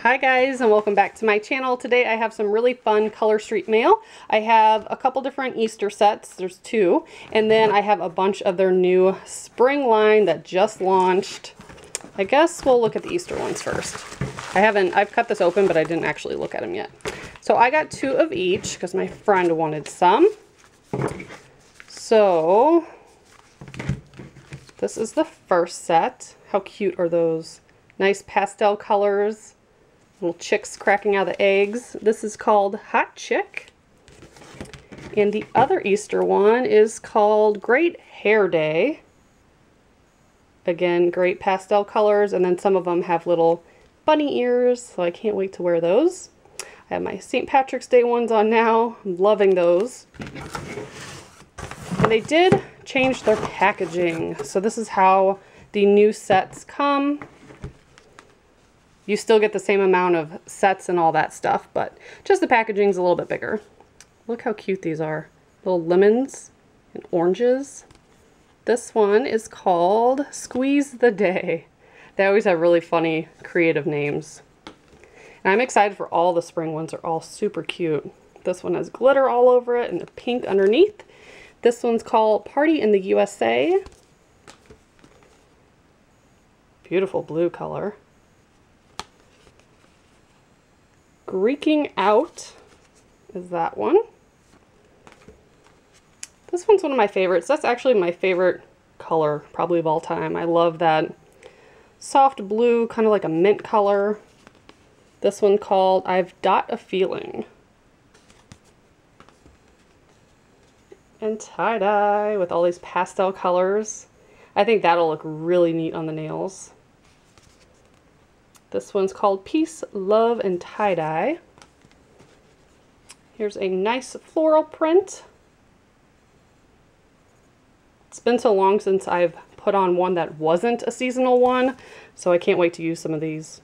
Hi guys, and welcome back to my channel. Today I have some really fun color street mail. I have a couple different Easter sets, there's two, and then I have a bunch of their new spring line that just launched. I guess we'll look at the Easter ones first. I've cut this open, but I didn't actually look at them yet. So I got two of each because my friend wanted some. So this is the first set. How cute are those? Nice pastel colors. Little chicks cracking out of the eggs. This is called Hot Chick. And the other Easter one is called Great Hair Day. Again, great pastel colors, and then some of them have little bunny ears, so I can't wait to wear those. I have my St. Patrick's Day ones on now. I'm loving those. And they did change their packaging, so this is how the new sets come. You still get the same amount of sets and all that stuff, but just the packaging's a little bit bigger. Look how cute these are. Little lemons and oranges. This one is called Squeeze the Day. They always have really funny, creative names. And I'm excited for all the spring ones. They're all super cute. This one has glitter all over it and pink underneath. This one's called Party in the USA. Beautiful blue color. Greeking Out is that one. This one's one of my favorites. That's actually my favorite color probably of all time. I love that soft blue, kind of like a mint color. This one called I've Got a Feeling. And tie-dye with all these pastel colors. I think that'll look really neat on the nails. This one's called Peace, Love, and Tie-Dye. Here's a nice floral print. It's been so long since I've put on one that wasn't a seasonal one, so I can't wait to use some of these.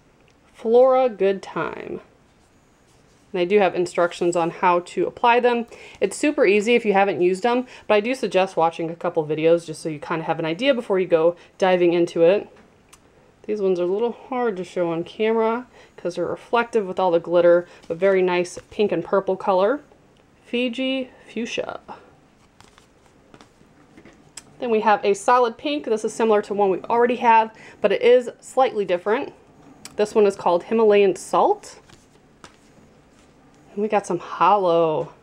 Flora Good Time. And I do have instructions on how to apply them. It's super easy if you haven't used them, but I do suggest watching a couple videos just so you kind of have an idea before you go diving into it. These ones are a little hard to show on camera because they're reflective with all the glitter, but very nice pink and purple color. Fiji Fuchsia. Then we have a solid pink. This is similar to one we already have, but it is slightly different. This one is called Himalayan Salt. And we got some hollow.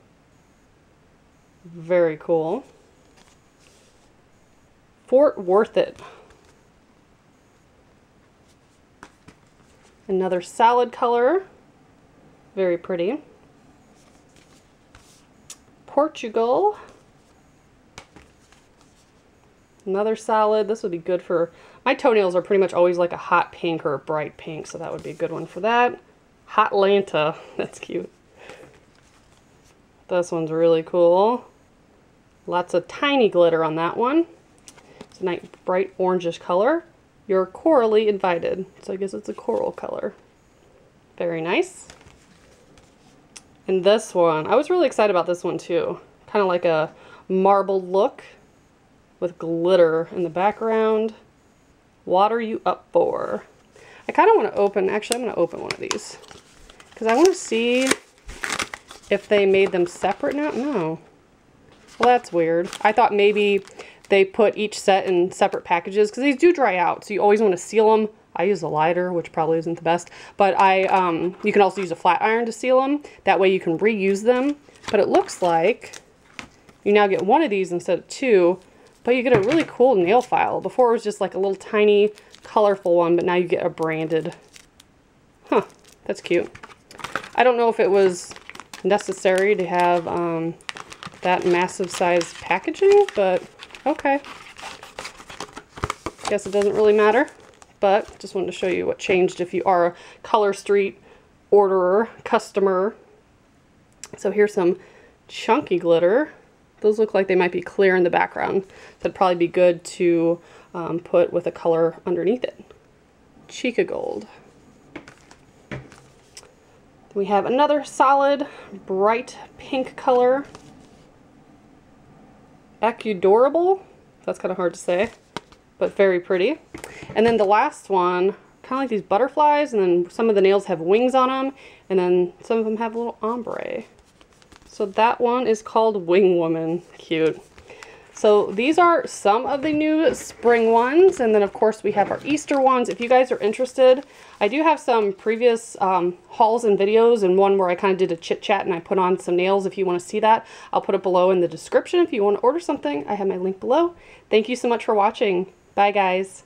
Very cool. Fort Worth It. Another solid color. Very pretty. Portugal. Another solid. This would be good for, my toenails are pretty much always like a hot pink or a bright pink, so that would be a good one for that. Hotlanta. That's cute. This one's really cool. Lots of tiny glitter on that one. It's a nice bright orangish color. You're corally invited. So I guess it's a coral color. Very nice. And this one, I was really excited about this one too. Kind of like a marble look with glitter in the background. What are you up for? I kind of want to open, actually I'm going to open one of these. Because I want to see if they made them separate now. No. Well, that's weird. I thought maybe they put each set in separate packages because these do dry out, so you always want to seal them. I use a lighter, which probably isn't the best, but you can also use a flat iron to seal them. That way you can reuse them. But it looks like you now get one of these instead of two, but you get a really cool nail file. Before it was just like a little tiny colorful one, but now you get a branded. Huh, that's cute. I don't know if it was necessary to have that massive size packaging, but okay. Guess it doesn't really matter, but just wanted to show you what changed if you are a Color Street orderer, customer. So here's some chunky glitter. Those look like they might be clear in the background. So it'd probably be good to put with a color underneath it. Chica Gold. We have another solid, bright pink color. Equidorable. That's kind of hard to say, but very pretty. And then the last one kind of like these butterflies, and then some of the nails have wings on them, and then some of them have a little ombre. So that one is called Wing Woman. Cute. So these are some of the new spring ones, and then of course we have our Easter ones. If you guys are interested, I do have some previous hauls and videos, and one where I kind of did a chit chat and I put on some nails. If you want to see that, I'll put it below in the description. If you want to order something, I have my link below. Thank you so much for watching. Bye guys.